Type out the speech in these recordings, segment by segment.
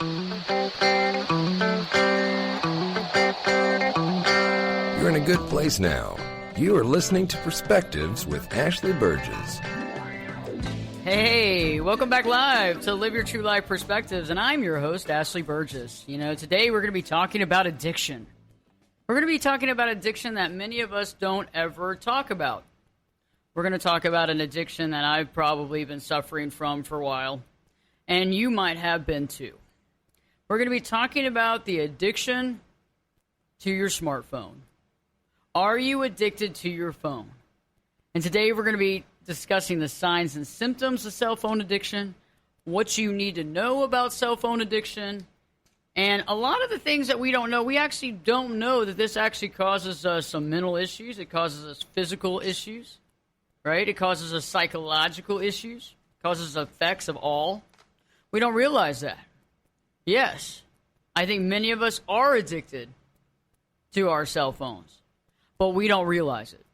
You're in a good place now. You are listening to Perspectives with Ashley Burgess. Hey, welcome back live to Live Your True Life Perspectives, and I'm your host, Ashley Burgess. You know, today we're going to be talking about addiction. We're going to be talking about addiction that many of us don't ever talk about. We're going to talk about an addiction that I've probably been suffering from for a while, and you might have been too. We're going to be talking about the addiction to your smartphone. Are you addicted to your phone? And today we're going to be discussing the signs and symptoms of cell phone addiction, what you need to know about cell phone addiction, and a lot of the things that we don't know. We actually don't know that this actually causes us some mental issues. It causes us physical issues, right? It causes us psychological issues, causes effects of all. We don't realize that. Yes, I think many of us are addicted to our cell phones, but we don't realize it.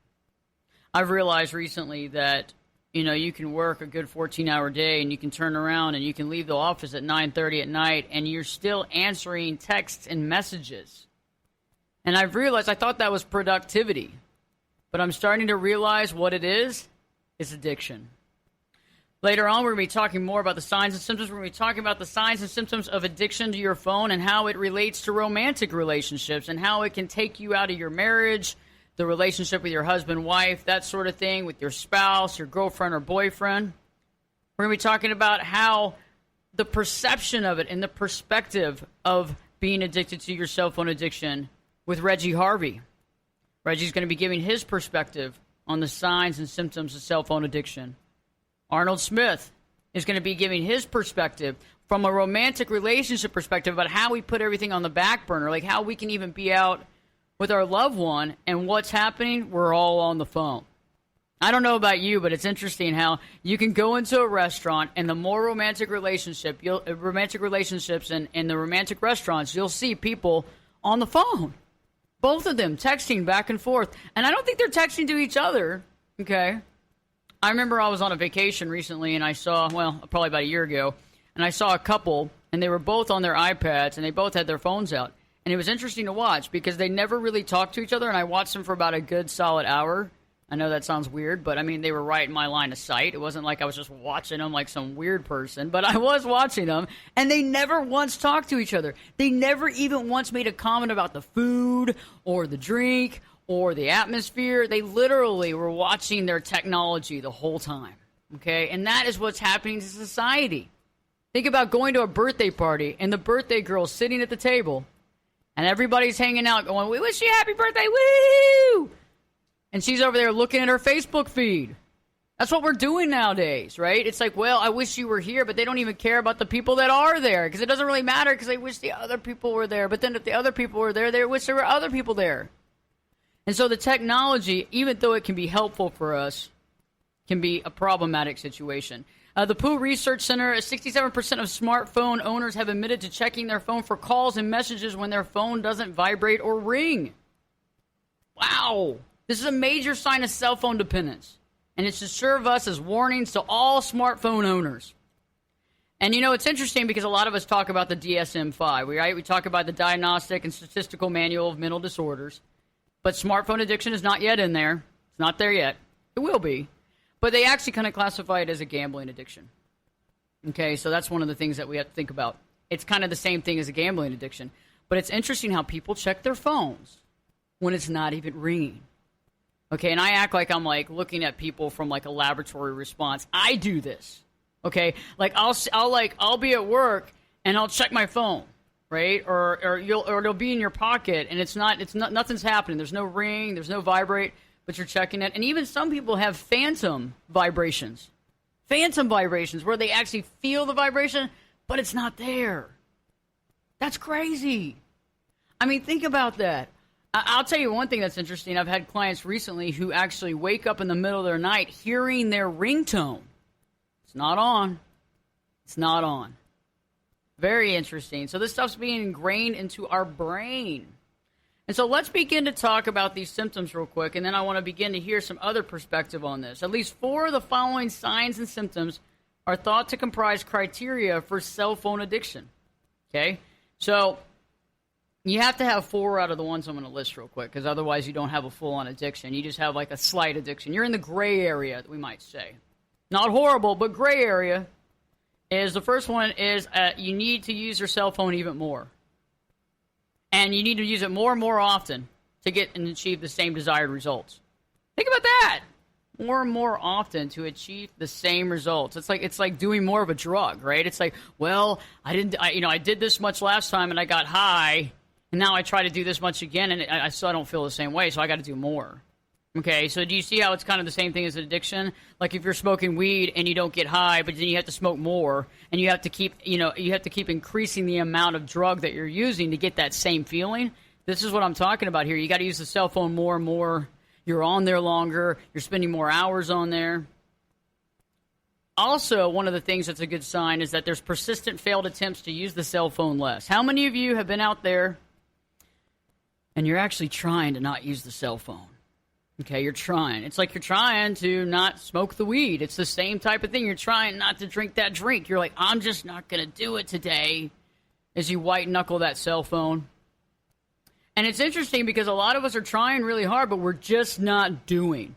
I've realized recently that, you know, you can work a good 14-hour day and you can turn around and you can leave the office at 9:30 at night and you're still answering texts and messages. And I've realized, I thought that was productivity, but I'm starting to realize what it is. It's addiction. Later on, we're going to be talking more about the signs and symptoms. We're going to be talking about the signs and symptoms of addiction to your phone and how it relates to romantic relationships and how it can take you out of your marriage, the relationship with your husband, wife, that sort of thing, with your spouse, your girlfriend or boyfriend. We're going to be talking about how the perception of it and the perspective of being addicted to your cell phone addiction with Reggie Harvey. Reggie's going to be giving his perspective on the signs and symptoms of cell phone addiction. Arnold Smith is going to be giving his perspective from a romantic relationship perspective about how we put everything on the back burner, like how we can even be out with our loved one, and what's happening? We're all on the phone. I don't know about you, but it's interesting how you can go into a restaurant, and the more romantic relationships and the romantic restaurants, you'll see people on the phone. Both of them texting back and forth. And I don't think they're texting to each other, okay? I remember I was on a vacation recently, and I saw, well, probably about a year ago, and I saw a couple, and they were both on their iPads, and they both had their phones out. And it was interesting to watch because they never really talked to each other, and I watched them for about a good solid hour. I know that sounds weird, but I mean, they were right in my line of sight. It wasn't like I was just watching them like some weird person, but I was watching them, and they never once talked to each other. They never even once made a comment about the food or the drink or the atmosphere. They literally were watching their technology the whole time, okay? And that is what's happening to society. Think about going to a birthday party, and the birthday girl's sitting at the table, and everybody's hanging out going, "We wish you a happy birthday, woo!" And she's over there looking at her Facebook feed. That's what we're doing nowadays, right? It's like, well, I wish you were here, but they don't even care about the people that are there because it doesn't really matter because they wish the other people were there. But then if the other people were there, they wish there were other people there. And so the technology, even though it can be helpful for us, can be a problematic situation. The Pew Research Center, 67% of smartphone owners have admitted to checking their phone for calls and messages when their phone doesn't vibrate or ring. Wow. This is a major sign of cell phone dependence, and it should serve us as warnings to all smartphone owners. And, you know, it's interesting because a lot of us talk about the DSM-5, right? We talk about the Diagnostic and Statistical Manual of Mental Disorders, but smartphone addiction is not yet in there. It's not there yet. It will be. But they actually kind of classify it as a gambling addiction. Okay, so that's one of the things that we have to think about. It's kind of the same thing as a gambling addiction. But it's interesting how people check their phones when it's not even ringing. Okay, and I act like I'm like looking at people from like a laboratory response. I do this. Okay, like I'll be at work and I'll check my phone, right? Or it'll be in your pocket and it's not nothing's happening. There's no ring, there's no vibrate, but you're checking it. And even some people have phantom vibrations where they actually feel the vibration, but it's not there. That's crazy. I mean, think about that. I'll tell you one thing that's interesting. I've had clients recently who actually wake up in the middle of their night hearing their ringtone. It's not on. It's not on. Very interesting. So this stuff's being ingrained into our brain. And so let's begin to talk about these symptoms real quick, and then I want to begin to hear some other perspective on this. At least 4 of the following signs and symptoms are thought to comprise criteria for cell phone addiction. Okay? So you have to have 4 out of the ones I'm going to list real quick, because otherwise you don't have a full-on addiction. You just have like a slight addiction. You're in the gray area, we might say. Not horrible, but gray area is the first one is you need to use your cell phone even more. And you need to use it more and more often to get and achieve the same desired results. Think about that. More and more often to achieve the same results. It's like doing more of a drug, right? It's like, well, I did this much last time and I got high, and now I try to do this much again and I still don't feel the same way, so I got to do more. Okay, so do you see how it's kind of the same thing as an addiction? Like if you're smoking weed and you don't get high, but then you have to smoke more, and you have to keep increasing the amount of drug that you're using to get that same feeling. This is what I'm talking about here. You got to use the cell phone more and more. You're on there longer. You're spending more hours on there. Also, one of the things that's a good sign is that there's persistent failed attempts to use the cell phone less. How many of you have been out there and you're actually trying to not use the cell phone? Okay, you're trying. It's like you're trying to not smoke the weed. It's the same type of thing. You're trying not to drink that drink. You're like, I'm just not going to do it today, as you white-knuckle that cell phone. And it's interesting because a lot of us are trying really hard, but we're just not doing,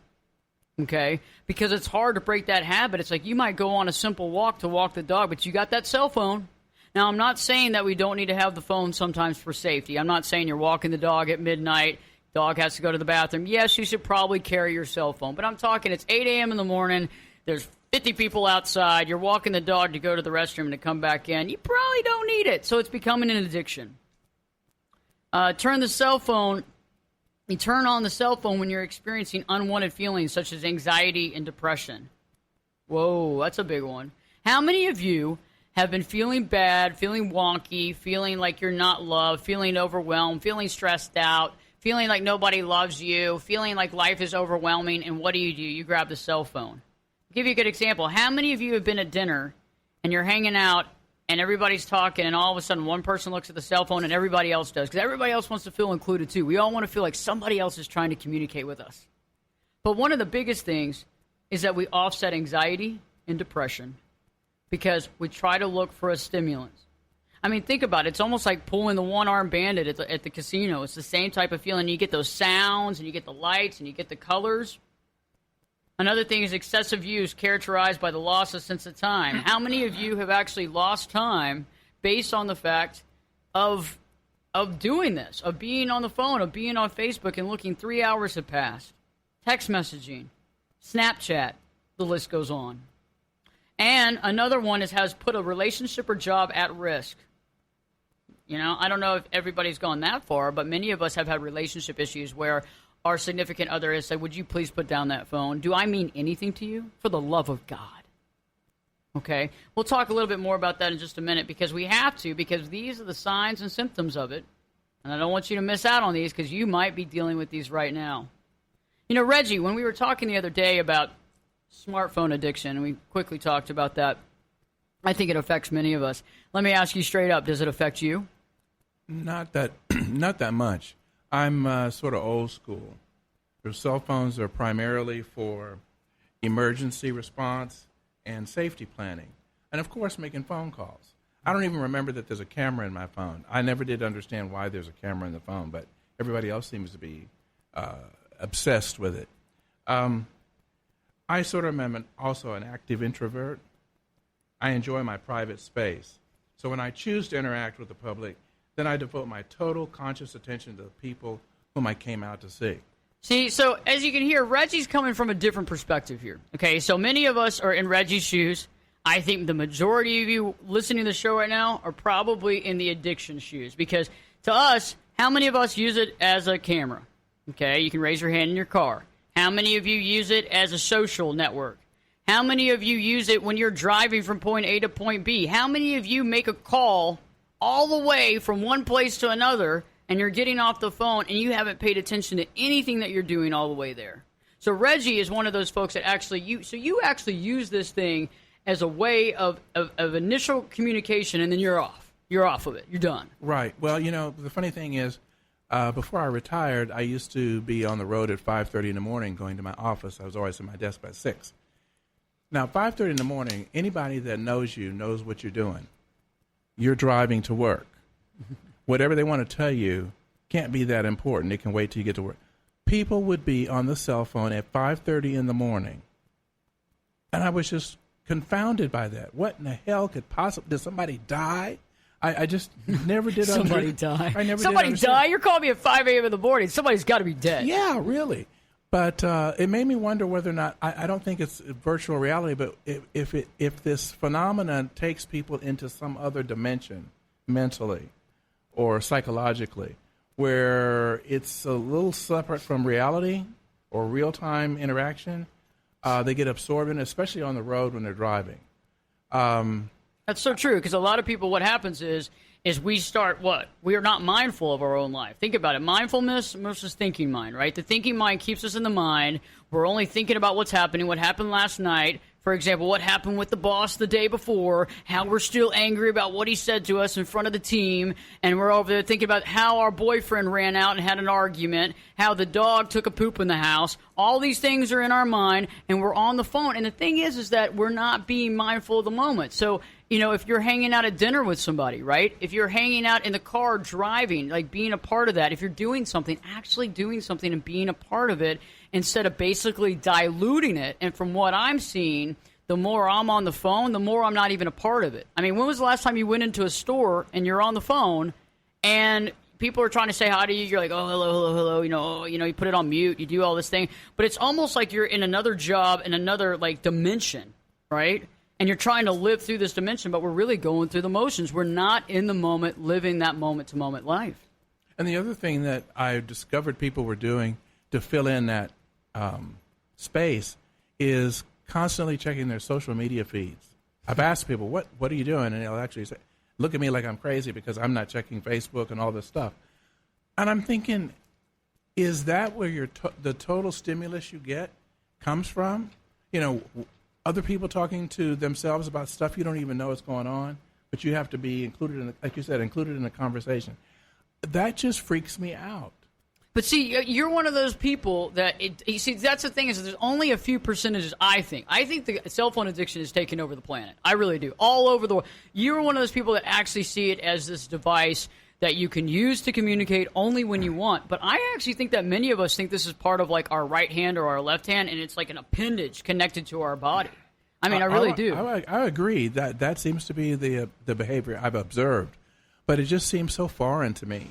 okay? Because it's hard to break that habit. It's like you might go on a simple walk to walk the dog, but you got that cell phone. Now, I'm not saying that we don't need to have the phone sometimes for safety. I'm not saying you're walking the dog at midnight, dog has to go to the bathroom. Yes, you should probably carry your cell phone, but I'm talking it's 8 a.m. in the morning, there's 50 people outside, you're walking the dog to go to the restroom and to come back in. You probably don't need it, so it's becoming an addiction. You turn on the cell phone when you're experiencing unwanted feelings such as anxiety and depression. Whoa, that's a big one. How many of you have been feeling bad, feeling wonky, feeling like you're not loved, feeling overwhelmed, feeling stressed out, feeling like nobody loves you, feeling like life is overwhelming, and what do? You grab the cell phone. I'll give you a good example. How many of you have been at dinner and you're hanging out and everybody's talking, and all of a sudden one person looks at the cell phone and everybody else does, because everybody else wants to feel included too. We all want to feel like somebody else is trying to communicate with us. But one of the biggest things is that we offset anxiety and depression because we try to look for a stimulant. I mean, think about it. It's almost like pulling the one-armed bandit at the casino. It's the same type of feeling. You get those sounds, and you get the lights, and you get the colors. Another thing is excessive use characterized by the loss of sense of time. How many of you have actually lost time based on the fact of doing this, of being on the phone, of being on Facebook and looking 3 hours have passed? Text messaging, Snapchat, the list goes on. And another one has put a relationship or job at risk. You know, I don't know if everybody's gone that far, but many of us have had relationship issues where our significant other has said, would you please put down that phone? Do I mean anything to you? For the love of God. Okay? We'll talk a little bit more about that in just a minute because we have to, because these are the signs and symptoms of it. And I don't want you to miss out on these because you might be dealing with these right now. You know, Reggie, when we were talking the other day about smartphone addiction, and we quickly talked about that, I think it affects many of us. Let me ask you straight up, does it affect you? Not that much. I'm sort of old school. Your cell phones are primarily for emergency response and safety planning, and of course making phone calls. I don't even remember that there's a camera in my phone. I never did understand why there's a camera in the phone, but everybody else seems to be obsessed with it. I sort of am also an active introvert. I enjoy my private space. So when I choose to interact with the public, then I devote my total conscious attention to the people whom I came out to see. See, so as you can hear, Reggie's coming from a different perspective here. Okay, so many of us are in Reggie's shoes. I think the majority of you listening to the show right now are probably in the addiction shoes. Because to us, how many of us use it as a camera? Okay, you can raise your hand in your car. How many of you use it as a social network? How many of you use it when you're driving from point A to point B? How many of you make a call all the way from one place to another and you're getting off the phone and you haven't paid attention to anything that you're doing all the way there? So Reggie is one of those folks that actually you actually use this thing as a way of initial communication, and then you're off. You're off of it. You're done. Right. Well, you know, the funny thing is, before I retired, I used to be on the road at 5:30 in the morning going to my office. I was always at my desk by 6. Now, 5:30 in the morning, anybody that knows you knows what you're doing. you're driving to work. Whatever they want to tell you can't be that important. It can wait till you get to work. People would be on the cell phone at 5:30 in the morning. And I was just confounded by that. What in the hell could possibly, did somebody die? I just never did Somebody die. I never Somebody did die? You're calling me at 5 a.m. in the morning. Somebody's got to be dead. Yeah, really. But it made me wonder whether or not, I don't think it's virtual reality, but if this phenomenon takes people into some other dimension mentally or psychologically, where it's a little separate from reality or real-time interaction, they get absorbed in it, especially on the road when they're driving. That's so true, because a lot of people, what happens is we start what? We are not mindful of our own life. Think about it. Mindfulness versus thinking mind, right? The thinking mind keeps us in the mind. We're only thinking about what's happening, what happened last night. For example, what happened with the boss the day before, how we're still angry about what he said to us in front of the team, and we're over there thinking about how our boyfriend ran out and had an argument, how the dog took a poop in the house. All these things are in our mind, and we're on the phone. And the thing is that we're not being mindful of the moment. So, if you're hanging out at dinner with somebody, right? If you're hanging out in the car driving, like being a part of that, if you're doing something, actually doing something and being a part of it, instead of basically diluting it. And from what I'm seeing, the more I'm on the phone, the more I'm not even a part of it. I mean, when was the last time you went into a store and you're on the phone and people are trying to say hi to you? You're like, oh, hello. You put it on mute. You do all this thing. But it's almost like you're in another job, in another, dimension, right? And you're trying to live through this dimension, but we're really going through the motions. We're not in the moment, living that moment-to-moment life. And the other thing that I discovered people were doing to fill in that space is constantly checking their social media feeds. I've asked people, what are you doing? And they'll actually say, look at me like I'm crazy because I'm not checking Facebook and all this stuff. And I'm thinking, is that where the total stimulus you get comes from? Other people talking to themselves about stuff you don't even know is going on, but you have to be included like you said, included in the conversation. That just freaks me out. But see, you're one of those people that that's the thing is that there's only a few percentages, I think. I think the cell phone addiction is taking over the planet. I really do. All over the world. You're one of those people that actually see it as this device that you can use to communicate only when you want. But I actually think that many of us think this is part of our right hand or our left hand, and it's like an appendage connected to our body. I mean, I really do. I agree. That seems to be the behavior I've observed. But it just seems so foreign to me.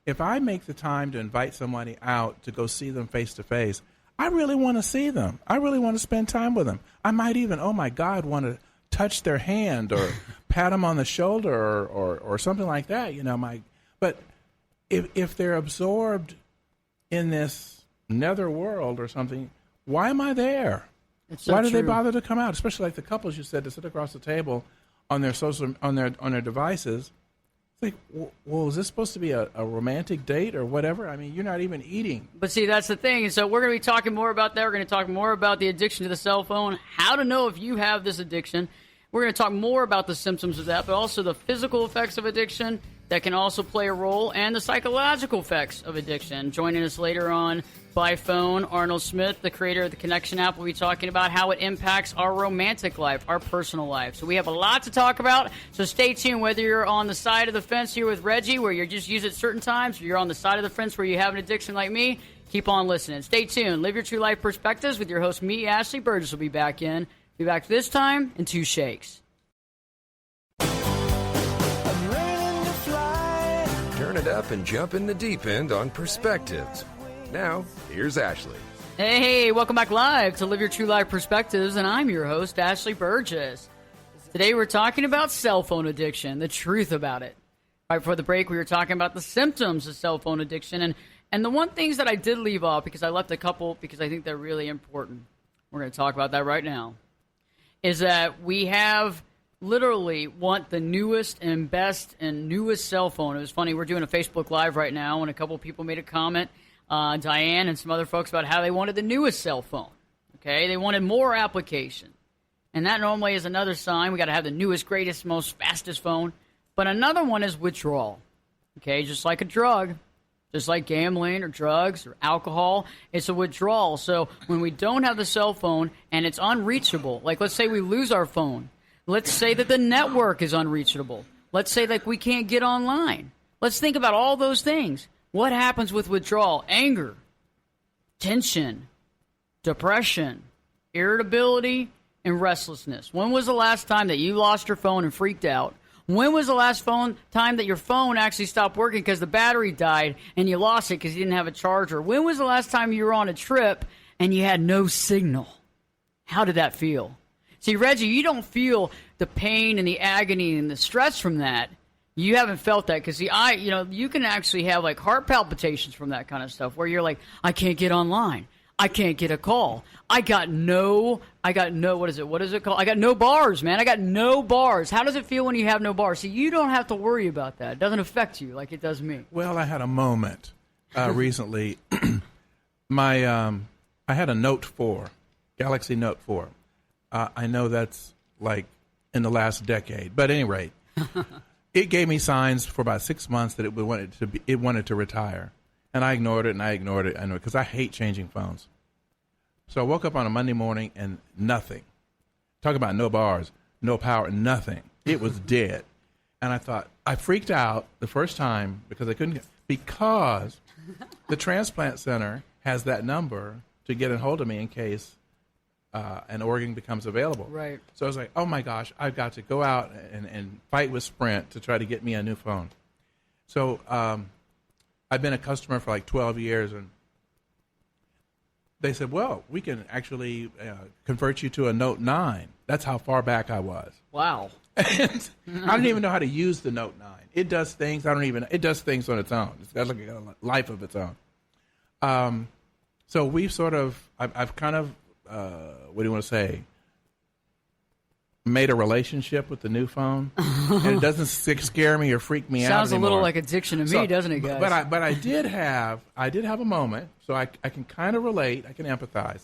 If I make the time to invite somebody out to go see them face to face, I really want to see them. I really want to spend time with them. I might even, oh my God, want to touch their hand or pat them on the shoulder or something like that. But if they're absorbed in this nether world or something, why am I there? Why do they bother to come out? Especially like the couples you said to sit across the table on their devices. It's like, well, is this supposed to be a romantic date or whatever? I mean, you're not even eating. But see, that's the thing. And so we're going to be talking more about that. We're going to talk more about the addiction to the cell phone, how to know if you have this addiction. We're going to talk more about the symptoms of that, but also the physical effects of addiction that can also play a role, and the psychological effects of addiction. Joining us later on by phone, Arnold Smith, the creator of the Connection app, will be talking about how it impacts our romantic life, our personal life. So we have a lot to talk about, so stay tuned. Whether you're on the side of the fence here with Reggie, where you're just used at certain times, or you're on the side of the fence where you have an addiction like me, keep on listening. Stay tuned. Live Your True Life Perspectives with your host, me, Ashley Burgess, will be back this time in 2 shakes. Turn it up and jump in the deep end on Perspectives. Now, here's Ashley. Hey, welcome back live to Live Your True Life Perspectives, and I'm your host, Ashley Burgess. Today we're talking about cell phone addiction, the truth about it. Right before the break, we were talking about the symptoms of cell phone addiction, and the one things that I did leave off, because I left a couple because I think they're really important. We're going to talk about that right now. Is that we have literally want the newest and best and newest cell phone. It was funny, we're doing a Facebook Live right now, and a couple of people made a comment, Diane and some other folks, about how they wanted the newest cell phone. Okay, they wanted more application. And that normally is another sign. We got to have the newest, greatest, most fastest phone. But another one is withdrawal. Okay, just like a drug, just like gambling or drugs or alcohol, it's a withdrawal. So when we don't have the cell phone and it's unreachable, like let's say we lose our phone, Let's say that the network is unreachable. Let's say like we can't get online. Let's think about all those things. What happens with withdrawal? Anger, tension, depression, irritability, and restlessness. When was the last time that you lost your phone and freaked out? When was the last time that your phone actually stopped working because the battery died and you lost it because you didn't have a charger? When was the last time you were on a trip and you had no signal? How did that feel? See, Reggie, you don't feel the pain and the agony and the stress from that. You haven't felt that because, see, you can actually have like heart palpitations from that kind of stuff where you're like, I can't get online. I can't get a call. I got no, what is it called? I got no bars, man. I got no bars. How does it feel when you have no bars? See, you don't have to worry about that. It doesn't affect you like it does me. Well, I had a moment recently. I had a Note 4, Galaxy Note 4. I know that's like in the last decade, but at any rate, it gave me signs for about 6 months that it wanted to retire. And I ignored it, because I hate changing phones. So I woke up on a Monday morning and nothing. Talk about no bars, no power, nothing. It was dead. And I freaked out the first time because because the transplant center has that number to get a hold of me in case an organ becomes available. Right. So I was like, oh my gosh, I've got to go out and fight with Sprint to try to get me a new phone. So I've been a customer for like 12 years, and they said, well, we can actually convert you to a Note 9. That's how far back I was. Wow. And I didn't even know how to use the Note 9. It does things. It does things on its own. It's got like a life of its own. So we've sort of, I've kind of, what do you want to say, made a relationship with the new phone, and it doesn't scare me or freak me out anymore. Sounds a little like addiction to me, doesn't it, guys? But I did have a moment, so I can kind of relate. I can empathize.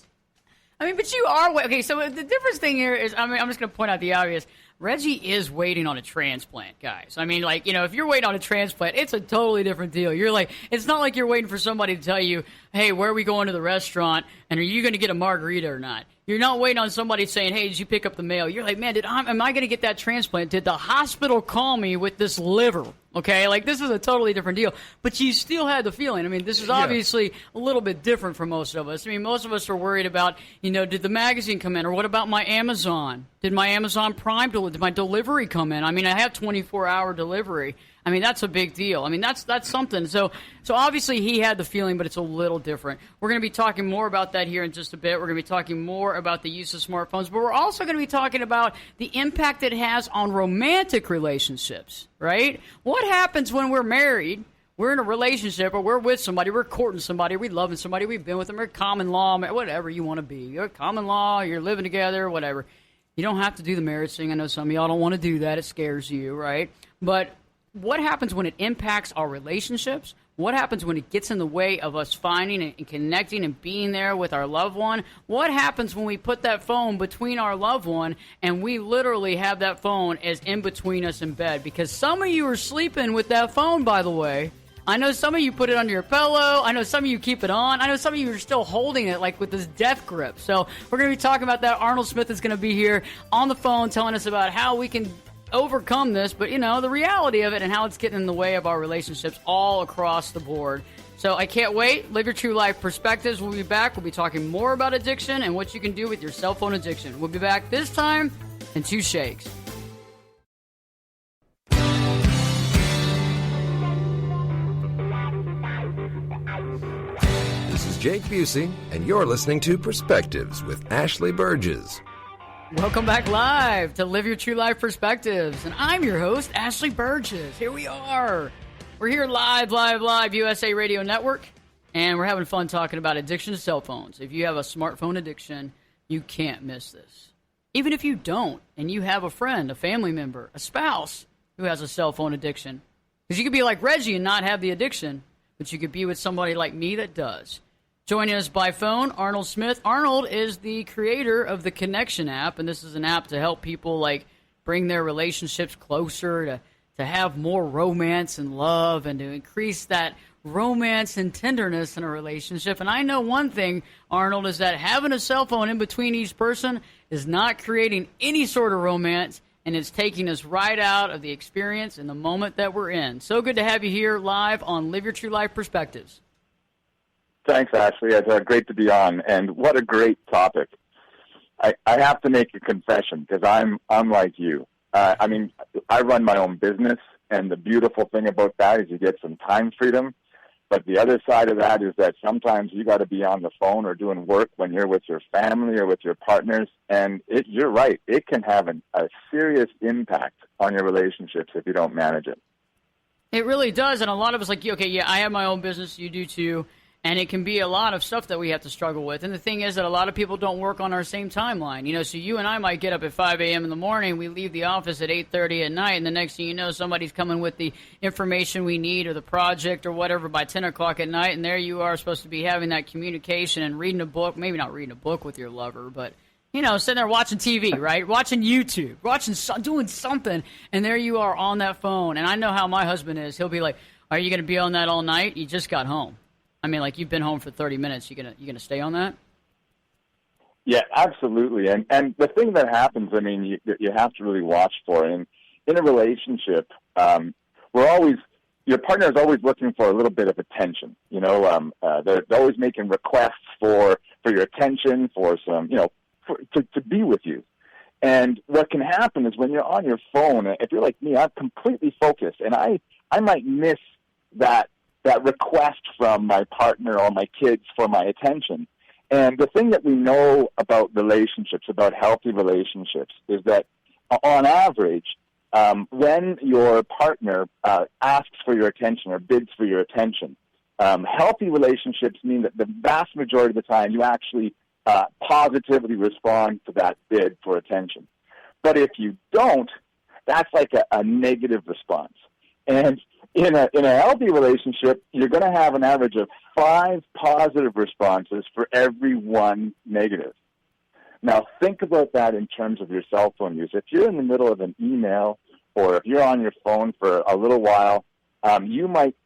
I mean, but you are okay. So the difference thing here is, I'm just going to point out the obvious. Reggie is waiting on a transplant, guys. I mean, like, if you're waiting on a transplant, it's a totally different deal. You're like, it's not like you're waiting for somebody to tell you, hey, where are we going to the restaurant, and are you going to get a margarita or not? You're not waiting on somebody saying, hey, did you pick up the mail? You're like, man, am I going to get that transplant? Did the hospital call me with this liver? Okay, like, this is a totally different deal. But you still had the feeling. I mean, this is obviously a little bit different for most of us. I mean, most of us are worried about, did the magazine come in? Or what about my Amazon? Did my Amazon Prime, did my delivery come in? I mean, I have 24-hour delivery. I mean, that's a big deal. I mean, that's something. So obviously he had the feeling, but it's a little different. We're going to be talking more about that here in just a bit. We're going to be talking more about the use of smartphones, but we're also going to be talking about the impact it has on romantic relationships, right? What happens when we're married, we're in a relationship, or we're with somebody, we're courting somebody, we're loving somebody, we've been with them, we're common law, whatever you want to be. You're common law, you're living together, whatever. You don't have to do the marriage thing. I know some of y'all don't want to do that. It scares you, right? But what happens when it impacts our relationships? What happens when it gets in the way of us finding and connecting and being there with our loved one? What happens when we put that phone between our loved one and we literally have that phone as in between us in bed? Because some of you are sleeping with that phone, by the way. I know some of you put it under your pillow. I know some of you keep it on. I know some of you are still holding it like with this death grip. So we're going to be talking about that. Arnold Smith is going to be here on the phone telling us about how we can overcome this, but the reality of it and how it's getting in the way of our relationships all across the board. So I can't wait. Live your true life perspectives. We'll be back. We'll be talking more about addiction and what you can do with your cell phone addiction. We'll be back this time in 2 shakes. This is Jake Busey, and you're listening to Perspectives with Ashley Burgess. Welcome back live to Live Your True Life Perspectives. And I'm your host, Ashley Burgess. Here we are. We're here live, USA Radio Network. And we're having fun talking about addiction to cell phones. If you have a smartphone addiction, you can't miss this. Even if you don't, and you have a friend, a family member, a spouse who has a cell phone addiction. Because you could be like Reggie and not have the addiction, but you could be with somebody like me that does. Joining us by phone, Arnold Smith. Arnold is the creator of the Connection app, and this is an app to help people bring their relationships closer, to have more romance and love, and to increase that romance and tenderness in a relationship. And I know one thing, Arnold, is that having a cell phone in between each person is not creating any sort of romance and it's taking us right out of the experience and the moment that we're in. So good to have you here live on Live Your True Life Perspectives. Thanks, Ashley. It's great to be on, and what a great topic. I have to make a confession because I'm like you. I run my own business, and the beautiful thing about that is you get some time freedom. But the other side of that is that sometimes you got to be on the phone or doing work when you're with your family or with your partners. And you're right, it can have a serious impact on your relationships if you don't manage it. It really does. And a lot of us like, okay, yeah, I have my own business. You do too. And it can be a lot of stuff that we have to struggle with. And the thing is that a lot of people don't work on our same timeline. So you and I might get up at 5 a.m. in the morning, we leave the office at 8:30 at night, and the next thing you know, somebody's coming with the information we need or the project or whatever by 10 o'clock at night, and there you are supposed to be having that communication and reading a book, maybe not reading a book with your lover, but, sitting there watching TV, right? Watching YouTube, doing something, and there you are on that phone. And I know how my husband is. He'll be like, are you going to be on that all night? You just got home. You've been home for 30 minutes. You gonna stay on that? Yeah, absolutely. And the thing that happens, you have to really watch for it. And in a relationship, your partner is always looking for a little bit of attention. They're always making requests for your attention, for some, to be with you. And what can happen is when you're on your phone, if you're like me, I'm completely focused, and I might miss that request from my partner or my kids for my attention. And the thing that we know about relationships, about healthy relationships, is that on average, when your partner asks for your attention or bids for your attention, healthy relationships mean that the vast majority of the time you actually positively respond to that bid for attention. But if you don't, that's like a negative response. And in a healthy relationship, you're going to have an average of 5 positive responses for every 1 negative. Now, think about that in terms of your cell phone use. If you're in the middle of an email or if you're on your phone for a little while, you might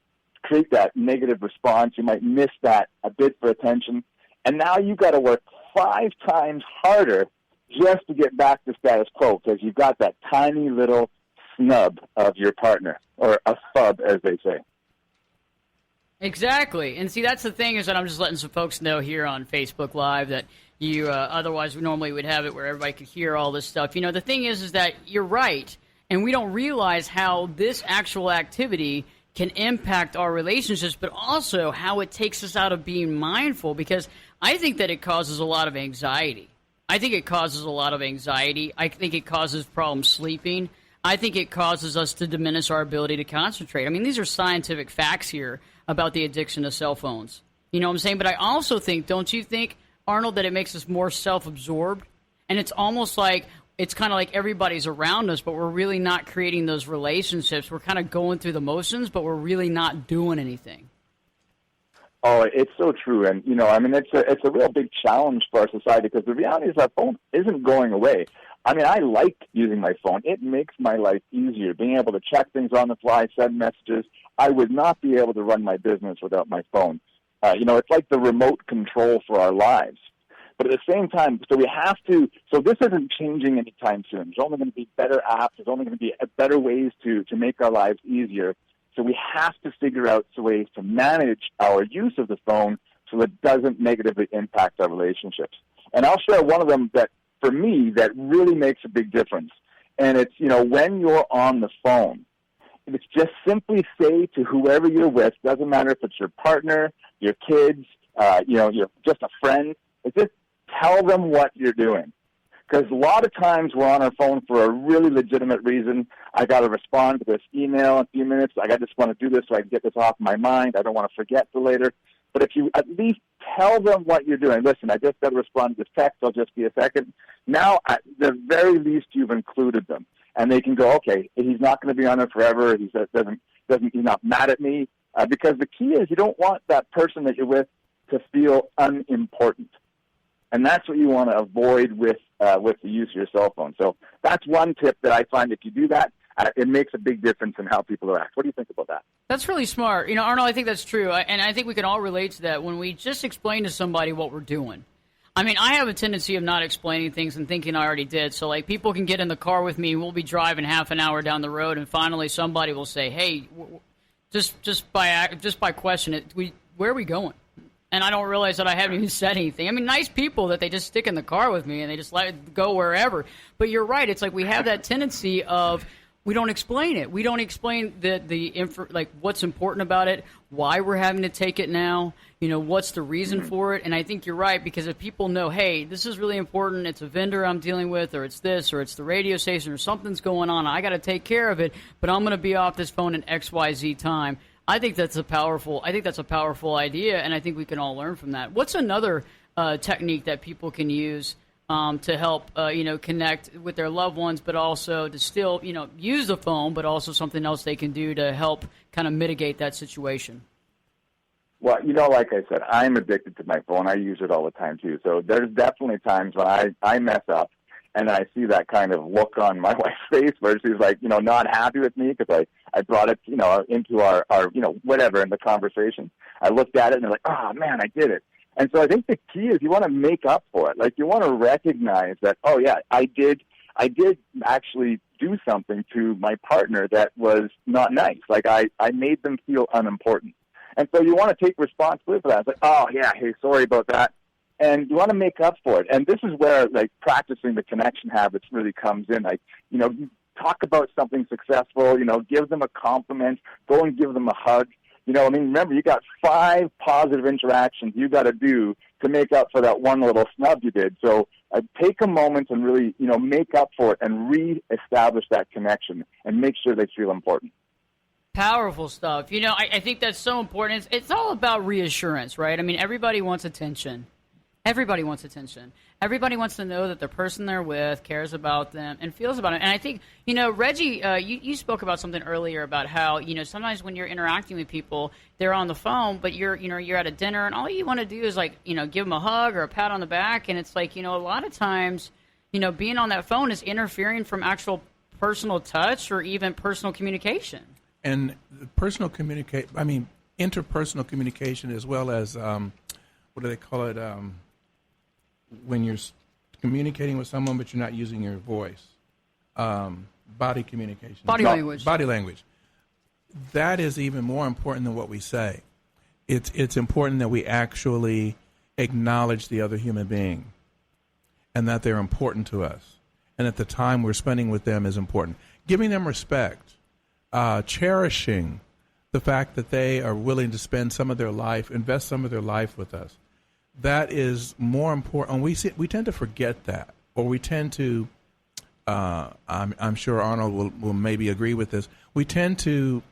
create that negative response. You might miss that a bid for attention. And now you've got to work 5 times harder just to get back to status quo because you've got that tiny little snub of your partner, or a thub, as they say. Exactly. And see, that's the thing is that I'm just letting some folks know here on Facebook Live that you otherwise we normally would have it where everybody could hear all this stuff. The thing is that you're right, and we don't realize how this actual activity can impact our relationships, but also how it takes us out of being mindful, because I think that it causes a lot of anxiety. I think it causes problems sleeping. I think it causes us to diminish our ability to concentrate. These are scientific facts here about the addiction to cell phones. You know what I'm saying? But I also think, don't you think, Arnold, that it makes us more self-absorbed? And it's almost like, it's kind of like everybody's around us, but we're really not creating those relationships. We're kind of going through the motions, but we're really not doing anything. Oh, it's so true. And, it's a real big challenge for our society because the reality is our phone isn't going away. I like using my phone. It makes my life easier, being able to check things on the fly, send messages. I would not be able to run my business without my phone. It's like the remote control for our lives. But at the same time, so this isn't changing anytime soon. There's only going to be better apps. There's only going to be better ways to make our lives easier. So we have to figure out ways to manage our use of the phone so it doesn't negatively impact our relationships. And I'll share one of them that, for me, that really makes a big difference. And it's, when you're on the phone, it's just simply say to whoever you're with, doesn't matter if it's your partner, your kids, you're just a friend, it's just tell them what you're doing. Because a lot of times we're on our phone for a really legitimate reason. I got to respond to this email in a few minutes. I just want to do this so I can get this off my mind. I don't want to forget for later. But if you at least tell them what you're doing, listen, I just got to respond to this text. I'll just be a second. Now, at the very least, you've included them. And they can go, okay, he's not going to be on there forever. He's not mad at me. Because the key is you don't want that person that you're with to feel unimportant. And that's what you want to avoid with the use of your cell phone. So that's one tip that I find if you do that, it makes a big difference in how people act. What do you think about that? That's really smart. Arnold, I think that's true. And I think we can all relate to that when we just explain to somebody what we're doing. I mean, I have a tendency of not explaining things and thinking I already did. So, like, people can get in the car with me. We'll be driving half an hour down the road, and finally somebody will say, "Hey, just by question, where are we going?" And I don't realize that I haven't even said anything. I mean, nice people that they just stick in the car with me and they just let it go wherever. But you're right. It's like we have that tendency of we don't explain it. We don't explain like what's important about it, why we're having to take it now. You know, what's the reason for it? And I think you're right, because if people know, hey, this is really important, it's a vendor I'm dealing with, or it's this, or it's the radio station, or something's going on, I got to take care of it, but I'm going to be off this phone in XYZ time. I think that's a powerful idea, and I think we can all learn from that. What's another technique that people can use to help, connect with their loved ones, but also to still, use the phone, but also something else they can do to help kind of mitigate that situation? Well, like I said, I'm addicted to my phone. I use it all the time, too. So there's definitely times when I mess up and I see that kind of look on my wife's face where she's like, not happy with me because I brought it, into our whatever in the conversation. I looked at it and I'm like, oh, man, I did it. And so I think the key is you want to make up for it. Like, you want to recognize that, oh, yeah, I did actually do something to my partner that was not nice. Like, I made them feel unimportant. And so you want to take responsibility for that. It's like, oh, yeah, hey, sorry about that. And you want to make up for it. And this is where, like, practicing the connection habits really comes in. Like, you talk about something successful, give them a compliment, go and give them a hug. Remember, you got 5 positive interactions you got to do to make up for that one little snub you did. So take a moment and really, make up for it and reestablish that connection and make sure they feel important. Powerful stuff. I think that's so important. It's all about reassurance, right? I mean, everybody wants attention. Everybody wants attention. Everybody wants to know that the person they're with cares about them and feels about it. And I think, Reggie, you spoke about something earlier about how, sometimes when you're interacting with people, they're on the phone, but you're at a dinner and all you want to do is give them a hug or a pat on the back. And it's like, a lot of times, being on that phone is interfering from actual personal touch or even personal communication. And interpersonal communication, as well as what do they call it? When you're communicating with someone but you're not using your voice, body communication, body language. That is even more important than what we say. It's important that we actually acknowledge the other human being, and that they're important to us, and that the time we're spending with them is important. Giving them respect. Cherishing the fact that they are willing to spend some of their life, invest some of their life with us. That is more important. We tend to forget that, or we tend to, I'm sure Arnold will maybe agree with this, we tend to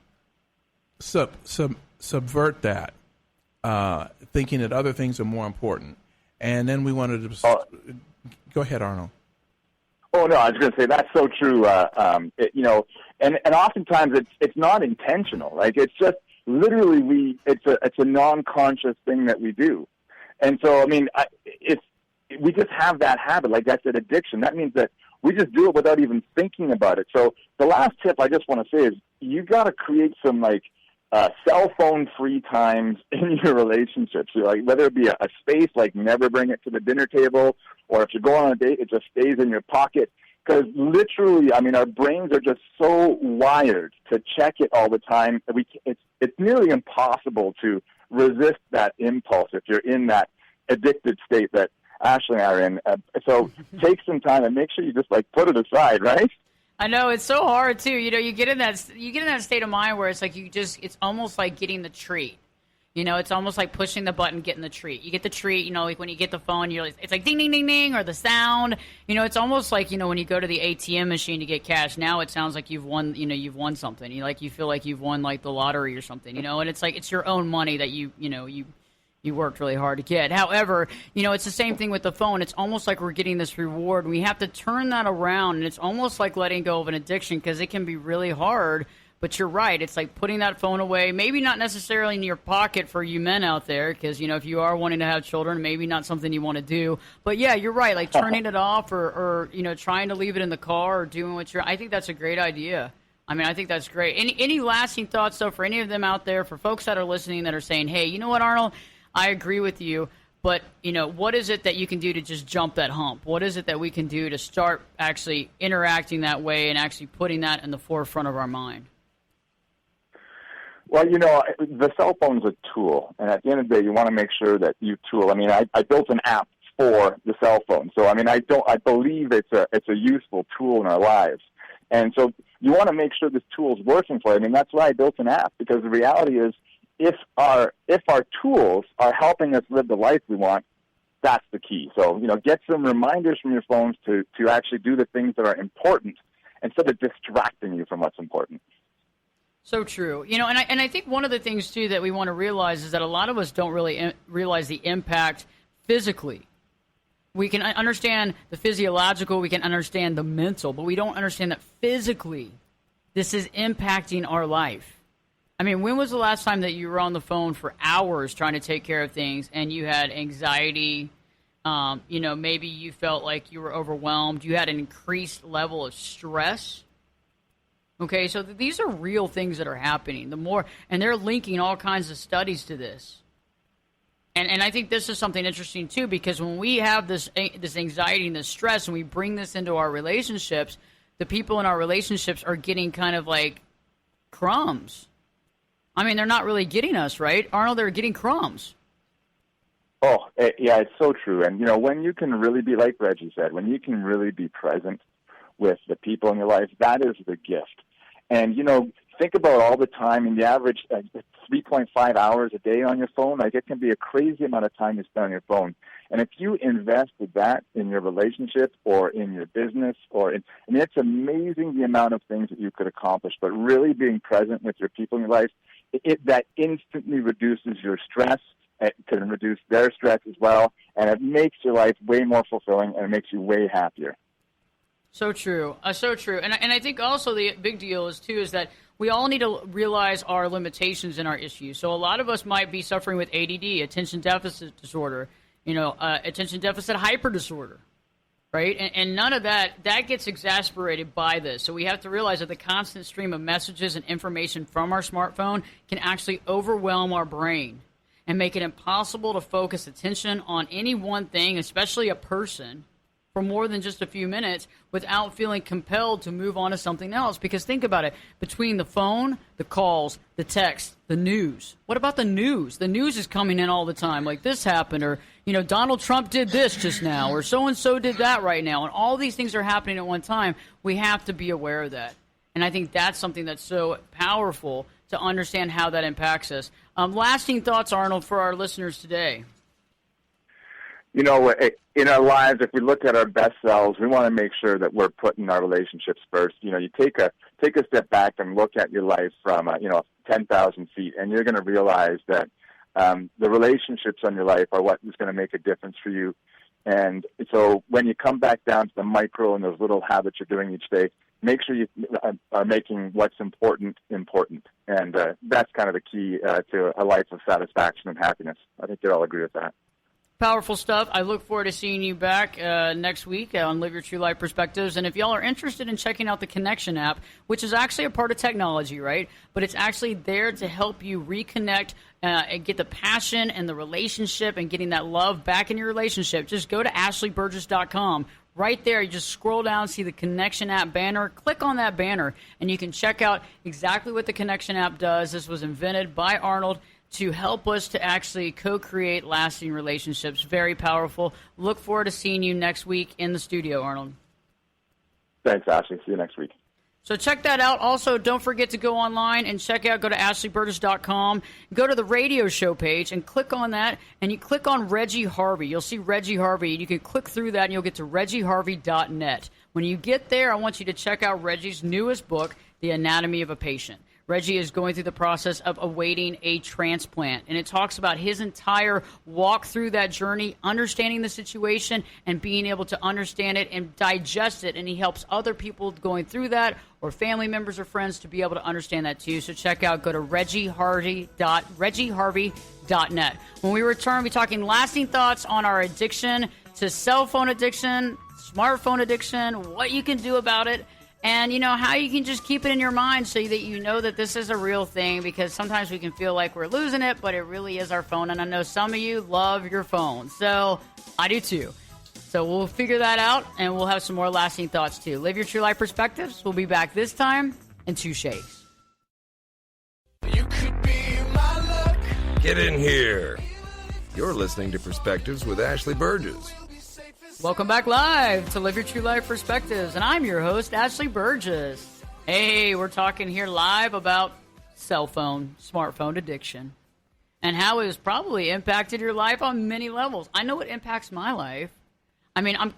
subvert that, thinking that other things are more important. And then we wanted to... Go ahead, Arnold. Oh, no, I was going to say that's so true. And oftentimes it's not intentional. Like, it's just literally it's a non-conscious thing that we do. And so, I mean, we just have that habit. Like, that's an addiction. That means that we just do it without even thinking about it. So the last tip I just want to say is you got to create some, cell phone free times in your relationships. So, whether it be a space, like never bring it to the dinner table, or if you're going on a date, it just stays in your pocket. Because literally, I mean, our brains are just so wired to check it all the time. It's nearly impossible to resist that impulse if you're in that addicted state that Ashley and I are in. So take some time and make sure you just put it aside, right? I know, it's so hard too. You get in that state of mind where it's like it's almost like getting the treat. It's almost like pushing the button, getting the treat. You get the treat, like when you get the phone, it's like ding, ding, ding, ding, or the sound. It's almost like, when you go to the ATM machine to get cash, now it sounds like you've won, you've won something. You feel like you've won the lottery or something, and it's like it's your own money that you worked really hard to get. However, it's the same thing with the phone. It's almost like we're getting this reward. We have to turn that around, and it's almost like letting go of an addiction because it can be really hard. But you're right. It's like putting that phone away, maybe not necessarily in your pocket for you men out there, because, if you are wanting to have children, maybe not something you want to do. But, yeah, you're right. Like turning it off or trying to leave it in the car or doing I think that's a great idea. I mean, I think that's great. Any lasting thoughts, though, for any of them out there, for folks that are listening that are saying, hey, you know what, Arnold? I agree with you. But, what is it that you can do to just jump that hump? What is it that we can do to start actually interacting that way and actually putting that in the forefront of our mind? Well, the cell phone's a tool, and at the end of the day, you want to make sure that you tool. I mean, I built an app for the cell phone, so I mean, I believe it's a useful tool in our lives, and so you want to make sure this tool is working for you. I mean, that's why I built an app, because the reality is, if our tools are helping us live the life we want, that's the key. So, get some reminders from your phones to actually do the things that are important instead of distracting you from what's important. So true. And I think one of the things, too, that we want to realize is that a lot of us don't really realize the impact physically. We can understand the physiological, we can understand the mental, but we don't understand that physically this is impacting our life. I mean, when was the last time that you were on the phone for hours trying to take care of things and you had anxiety? Maybe you felt like you were overwhelmed. You had an increased level of stress. Okay, so these are real things that are happening. And they're linking all kinds of studies to this. And I think this is something interesting, too, because when we have this anxiety and this stress and we bring this into our relationships, the people in our relationships are getting kind of like crumbs. I mean, they're not really getting us, right? Arnold, they're getting crumbs. Oh, yeah, it's so true. And, when you can really be, like Reggie said, when you can really be present with the people in your life, that is the gift. And, think about all the time, in the average 3.5 hours a day on your phone. Like, it can be a crazy amount of time you spend on your phone. And if you invested that in your relationship or in your business it's amazing the amount of things that you could accomplish. But really being present with your people in your life, that instantly reduces your stress. It can reduce their stress as well. And it makes your life way more fulfilling, and it makes you way happier. So true. So true. And I think also the big deal is that we all need to realize our limitations and our issues. So a lot of us might be suffering with ADD, attention deficit disorder, attention deficit hyper disorder, right? And none of that gets exasperated by this. So we have to realize that the constant stream of messages and information from our smartphone can actually overwhelm our brain and make it impossible to focus attention on any one thing, especially a person, for more than just a few minutes without feeling compelled to move on to something else. Because think about it, between the phone, the calls, the text, the news. What about the news? The news is coming in all the time, like this happened, or, Donald Trump did this just now, or so-and-so did that right now. And all these things are happening at one time. We have to be aware of that. And I think that's something that's so powerful to understand how that impacts us. Lasting thoughts, Arnold, for our listeners today. In our lives, if we look at our best selves, we want to make sure that we're putting our relationships first. You take a step back and look at your life from 10,000 feet, and you're going to realize that the relationships on your life are what is going to make a difference for you. And so when you come back down to the micro and those little habits you're doing each day, make sure you are making what's important. And that's kind of the key to a life of satisfaction and happiness. I think you'd all agree with that. Powerful stuff. I look forward to seeing you back next week on Live Your True Life Perspectives. And if y'all are interested in checking out the Connection app, which is actually a part of technology, right? But it's actually there to help you reconnect and get the passion and the relationship and getting that love back in your relationship. Just go to AshleyBurgess.com. Right there, you just scroll down, see the Connection app banner. Click on that banner, and you can check out exactly what the Connection app does. This was invented by Arnold to help us to actually co-create lasting relationships. Very powerful. Look forward to seeing you next week in the studio, Arnold. Thanks, Ashley. See you next week. So check that out. Also, don't forget to go online and go to AshleyBurgess.com, go to the radio show page and click on that, and you click on Reggie Harvey. You'll see Reggie Harvey, and you can click through that, and you'll get to ReggieHarvey.net. When you get there, I want you to check out Reggie's newest book, The Anatomy of a Patient. Reggie is going through the process of awaiting a transplant, and it talks about his entire walk through that journey, understanding the situation and being able to understand it and digest it, and he helps other people going through that or family members or friends to be able to understand that too. So go to ReggieHarvey.net. When we return, we'll be talking lasting thoughts on our addiction to cell phone addiction, smartphone addiction, what you can do about it, and how you can just keep it in your mind so that you know that this is a real thing, because sometimes we can feel like we're losing it, but it really is our phone. And I know some of you love your phone, so I do too. So we'll figure that out, and we'll have some more lasting thoughts too. Live your true life perspectives. We'll be back this time in 2 shakes. You could be my luck. Get in here. You're listening to Perspectives with Ashley Burgess. Welcome back live to Live Your True Life Perspectives, and I'm your host, Ashley Burgess. Hey, we're talking here live about smartphone addiction, and how it has probably impacted your life on many levels. I know it impacts my life. I mean, I'm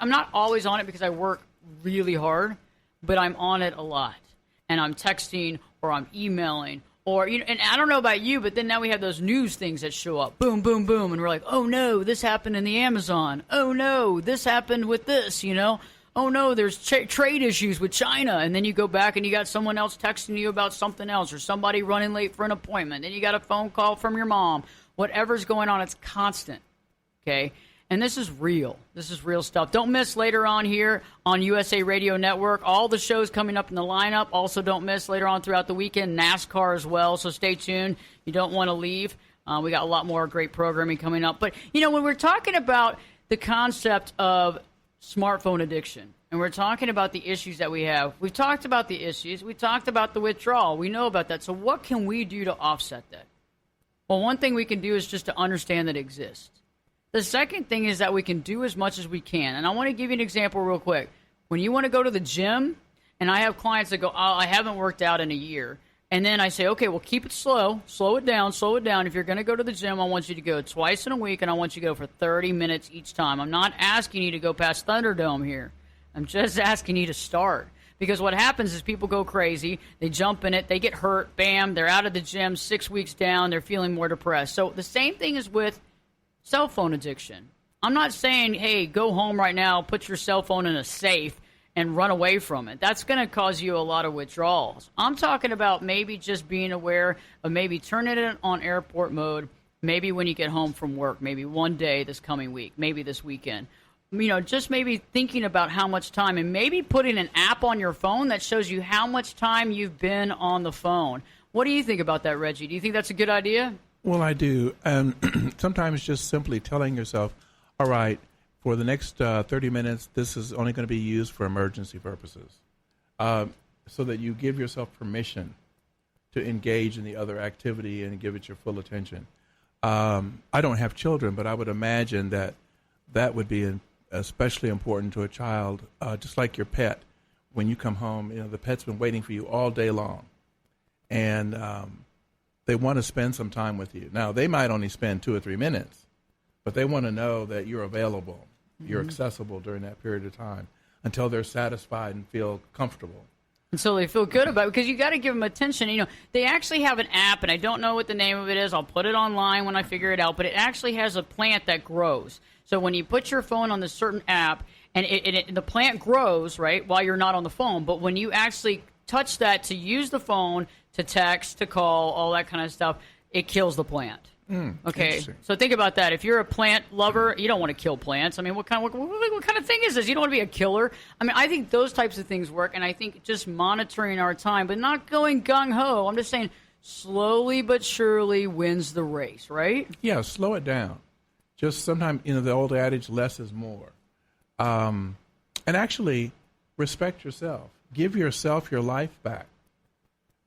not always on it because I work really hard, but I'm on it a lot, and I'm texting or I'm emailing. And I don't know about you, but then now we have those news things that show up. Boom, boom, boom. And we're like, oh, no, this happened in the Amazon. Oh, no, this happened with this, Oh, no, there's trade issues with China. And then you go back and you got someone else texting you about something else, or somebody running late for an appointment. Then you got a phone call from your mom. Whatever's going on, it's constant, okay? And this is real. This is real stuff. Don't miss later on here on USA Radio Network. All the shows coming up in the lineup. Also, don't miss later on throughout the weekend NASCAR as well. So stay tuned. You don't want to leave. We got a lot more great programming coming up. But, when we're talking about the concept of smartphone addiction, and we're talking about the issues that we have, we've talked about the issues. We talked about the withdrawal. We know about that. So what can we do to offset that? Well, one thing we can do is just to understand that it exists. The second thing is that we can do as much as we can. And I want to give you an example real quick. When you want to go to the gym, and I have clients that go, oh, I haven't worked out in a year. And then I say, okay, well, keep it slow. Slow it down. If you're going to go to the gym, I want you to go twice in a week, and I want you to go for 30 minutes each time. I'm not asking you to go past Thunderdome here. I'm just asking you to start. Because what happens is people go crazy. They jump in it. They get hurt. Bam, they're out of the gym 6 weeks down. They're feeling more depressed. So the same thing is with cell phone addiction. I'm not saying, hey, go home right now, put your cell phone in a safe, and run away from it. That's going to cause you a lot of withdrawals. I'm talking about maybe just being aware of maybe turning it on airport mode, maybe when you get home from work, maybe one day this coming week, maybe this weekend. Just maybe thinking about how much time, and maybe putting an app on your phone that shows you how much time you've been on the phone. What do you think about that, Reggie? Do you think that's a good idea? Well, I do. And sometimes just simply telling yourself, all right, for the next 30 minutes, this is only going to be used for emergency purposes, so that you give yourself permission to engage in the other activity and give it your full attention. I don't have children, but I would imagine that would be especially important to a child, just like your pet. When you come home, the pet's been waiting for you all day long, and they want to spend some time with you. Now, they might only spend 2 or 3 minutes, but they want to know that you're available, you're accessible during that period of time until they're satisfied and feel comfortable. And so they feel good about it, because you got to give them attention. They actually have an app, and I don't know what the name of it is. I'll put it online when I figure it out, but it actually has a plant that grows. So when you put your phone on this certain app, and the plant grows, right, while you're not on the phone, but when you actually touch that to use the phone, to text, to call, all that kind of stuff, it kills the plant. Okay, so think about that. If you're a plant lover, you don't want to kill plants. I mean, what kind of thing is this? You don't want to be a killer. I mean, I think those types of things work, and I think just monitoring our time, but not going gung-ho. I'm just saying slowly but surely wins the race, right? Yeah, slow it down. Just sometimes, the old adage, less is more. And actually, respect yourself. Give yourself your life back.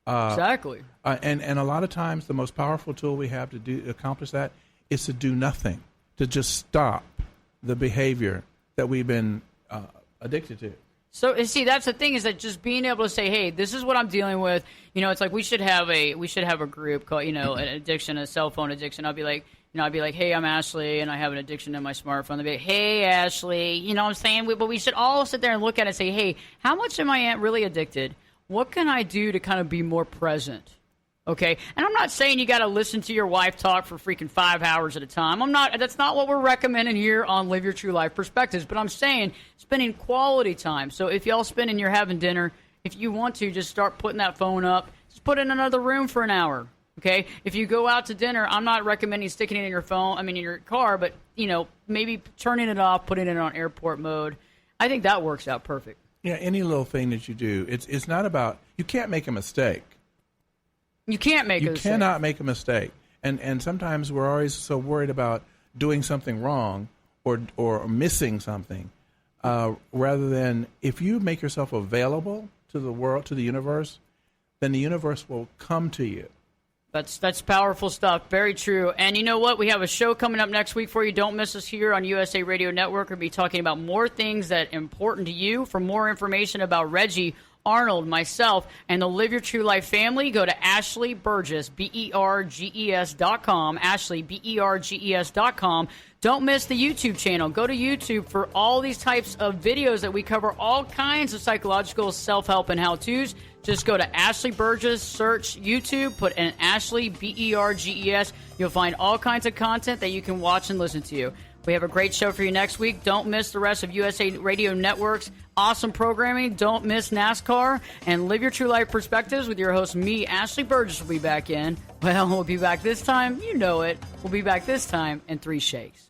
Exactly. And a lot of times the most powerful tool we have to accomplish that is to do nothing, to just stop the behavior that we've been addicted to. So, see, that's the thing, is that just being able to say, hey, this is what I'm dealing with. It's like we should have a group called, an addiction, a cell phone addiction. I'd be like, hey, I'm Ashley, and I have an addiction to my smartphone. They'd be like, hey, Ashley, what I'm saying? But we should all sit there and look at it and say, hey, how much am I really addicted? What can I do to kind of be more present? Okay? And I'm not saying you got to listen to your wife talk for freaking 5 hours at a time. That's not what we're recommending here on Live Your True Life Perspectives. But I'm saying spending quality time. So if y'all spend and you're having dinner, if you want to, just start putting that phone up. Just put it in another room for an hour. Okay? If you go out to dinner, I'm not recommending sticking it in your car, but, maybe turning it off, putting it on airport mode. I think that works out perfect. Yeah, any little thing that you do. It's not about, you can't make a mistake. You can't make You cannot make a mistake. And sometimes we're always so worried about doing something wrong or missing something, rather than if you make yourself available to the world, to the universe, then the universe will come to you. That's powerful stuff. Very true. And you know what? We have a show coming up next week for you. Don't miss us here on USA Radio Network. We'll be talking about more things that are important to you. For more information about Reggie, Arnold, myself, and the Live Your True Life family, go to Ashley Burgess, BERGES.com, Ashley, BERGES.com. Don't miss the YouTube channel. Go to YouTube for all these types of videos that we cover all kinds of psychological self-help and how-tos. Just go to Ashley Burgess, search YouTube, put in Ashley, BERGES. You'll find all kinds of content that you can watch and listen to. We have a great show for you next week. Don't miss the rest of USA Radio Network's awesome programming. Don't miss NASCAR. And Live Your True Life Perspectives with your host, me, Ashley Burgess, will be back in. Well, we'll be back this time. You know it. We'll be back this time in 3 shakes.